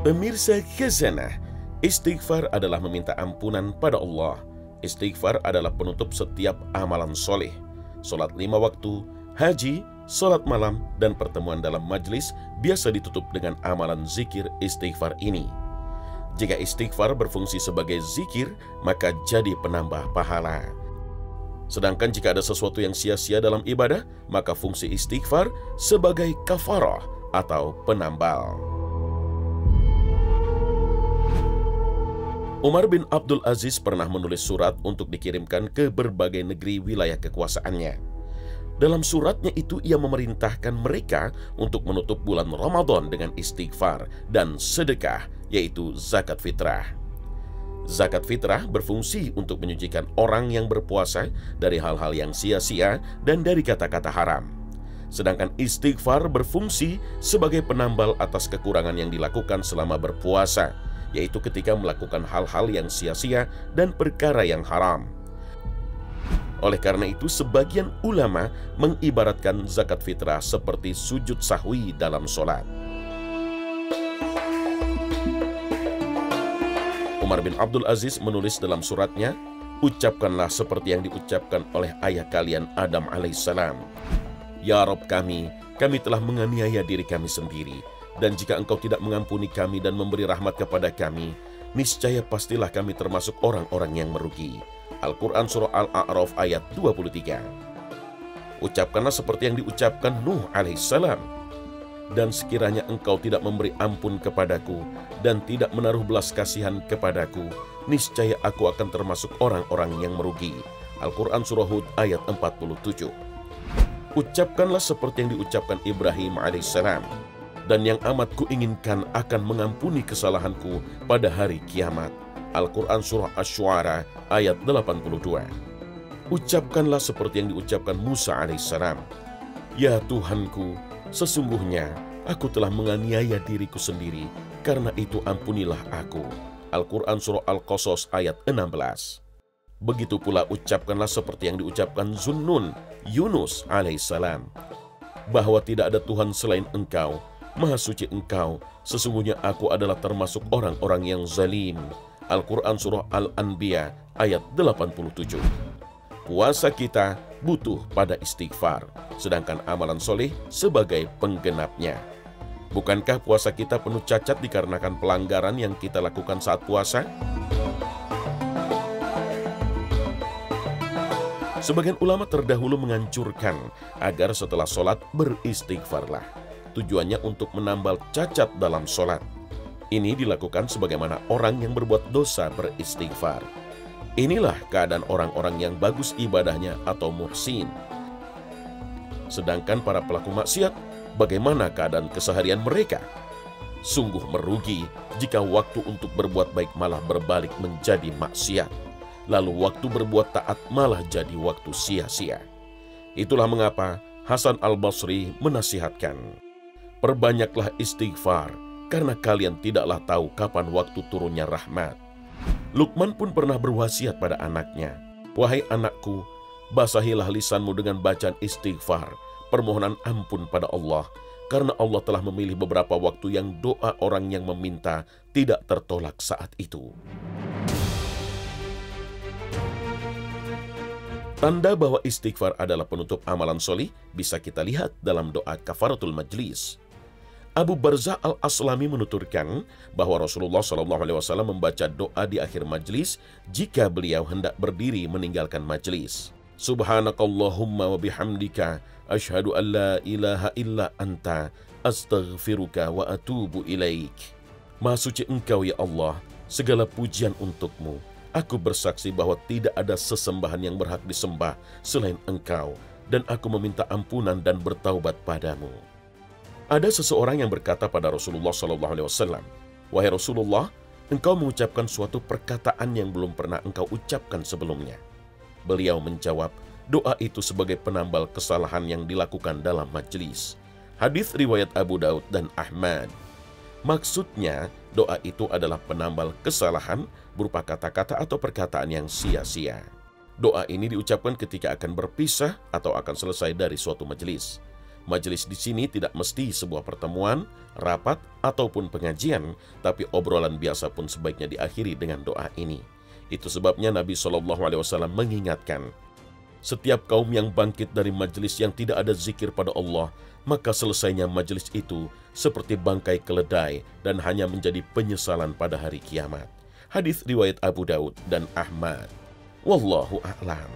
Pemirsa Khazanah, istighfar adalah meminta ampunan pada Allah. Istighfar adalah penutup setiap amalan soleh. Sholat 5 waktu, haji, sholat malam, dan pertemuan dalam majlis biasa ditutup dengan amalan zikir istighfar ini. Jika istighfar berfungsi sebagai zikir, maka jadi penambah pahala. Sedangkan jika ada sesuatu yang sia-sia dalam ibadah, maka fungsi istighfar sebagai kafarah atau penambal. Umar bin Abdul Aziz pernah menulis surat untuk dikirimkan ke berbagai negeri wilayah kekuasaannya. Dalam suratnya itu ia memerintahkan mereka untuk menutup bulan Ramadan dengan istighfar dan sedekah, yaitu zakat fitrah. Zakat fitrah berfungsi untuk menyucikan orang yang berpuasa dari hal-hal yang sia-sia dan dari kata-kata haram. Sedangkan istighfar berfungsi sebagai penambal atas kekurangan yang dilakukan selama berpuasa, yaitu ketika melakukan hal-hal yang sia-sia dan perkara yang haram. Oleh karena itu, sebagian ulama mengibaratkan zakat fitrah seperti sujud sahwi dalam sholat. Umar bin Abdul Aziz menulis dalam suratnya, "Ucapkanlah seperti yang diucapkan oleh ayah kalian Adam alaihissalam. Ya Rabb kami telah menganiaya diri kami sendiri. Dan jika engkau tidak mengampuni kami dan memberi rahmat kepada kami, niscaya pastilah kami termasuk orang-orang yang merugi." Al-Quran Surah Al-A'raf ayat 23. Ucapkanlah seperti yang diucapkan Nuh alaihissalam. "Dan sekiranya engkau tidak memberi ampun kepadaku dan tidak menaruh belas kasihan kepadaku, niscaya aku akan termasuk orang-orang yang merugi." Al-Quran Surah Hud ayat 47. Ucapkanlah seperti yang diucapkan Ibrahim alaihissalam. "Dan yang amat kuinginkan akan mengampuni kesalahanku pada hari kiamat." Al-Quran Surah Asy-Syu'ara ayat 82. Ucapkanlah seperti yang diucapkan Musa alaihissalam. "Ya Tuhanku, sesungguhnya aku telah menganiaya diriku sendiri, karena itu ampunilah aku." Al-Quran Surah Al-Qasas ayat 16. Begitu pula ucapkanlah seperti yang diucapkan Zunnun Yunus alaihissalam, bahwa tidak ada Tuhan selain engkau, Maha suci engkau, sesungguhnya aku adalah termasuk orang-orang yang zalim. Al-Quran Surah Al-Anbiya ayat 87. Puasa kita butuh pada istighfar, sedangkan amalan soleh sebagai penggenapnya. Bukankah puasa kita penuh cacat dikarenakan pelanggaran yang kita lakukan saat puasa? Sebagian ulama terdahulu menganjurkan agar setelah sholat beristighfarlah. Tujuannya untuk menambal cacat dalam sholat. Ini dilakukan sebagaimana orang yang berbuat dosa beristighfar. Inilah keadaan orang-orang yang bagus ibadahnya atau muhsin. Sedangkan para pelaku maksiat, bagaimana keadaan keseharian mereka? Sungguh merugi jika waktu untuk berbuat baik malah berbalik menjadi maksiat. Lalu waktu berbuat taat malah jadi waktu sia-sia. Itulah mengapa Hasan Al-Basri menasihatkan, "Perbanyaklah istighfar, karena kalian tidaklah tahu kapan waktu turunnya rahmat." Luqman pun pernah berwasiat pada anaknya, "Wahai anakku, basahilah lisanmu dengan bacaan istighfar, permohonan ampun pada Allah, karena Allah telah memilih beberapa waktu yang doa orang yang meminta tidak tertolak saat itu." Tanda bahwa istighfar adalah penutup amalan solih bisa kita lihat dalam doa kafaratul majlis. Abu Barzah Al-Aslami menuturkan bahwa Rasulullah SAW membaca doa di akhir majlis jika beliau hendak berdiri meninggalkan majlis. "Subhanakallahumma wa bihamdika asyhadu an la ilaha illa anta astaghfiruka wa atubu ilaik." Maha suci engkau ya Allah, segala pujian untukmu. Aku bersaksi bahwa tidak ada sesembahan yang berhak disembah selain engkau, dan aku meminta ampunan dan bertaubat padamu. Ada seseorang yang berkata pada Rasulullah SAW, "Wahai Rasulullah, engkau mengucapkan suatu perkataan yang belum pernah engkau ucapkan sebelumnya." Beliau menjawab, "Doa itu sebagai penambal kesalahan yang dilakukan dalam majlis." Hadis riwayat Abu Daud dan Ahmad. Maksudnya, doa itu adalah penambal kesalahan berupa kata-kata atau perkataan yang sia-sia. Doa ini diucapkan ketika akan berpisah atau akan selesai dari suatu majelis. Majelis di sini tidak mesti sebuah pertemuan, rapat, ataupun pengajian, tapi obrolan biasa pun sebaiknya diakhiri dengan doa ini. Itu sebabnya Nabi SAW mengingatkan, setiap kaum yang bangkit dari majelis yang tidak ada zikir pada Allah, maka selesainya majelis itu seperti bangkai keledai dan hanya menjadi penyesalan pada hari kiamat. Hadis riwayat Abu Daud dan Ahmad. Wallahu a'lam.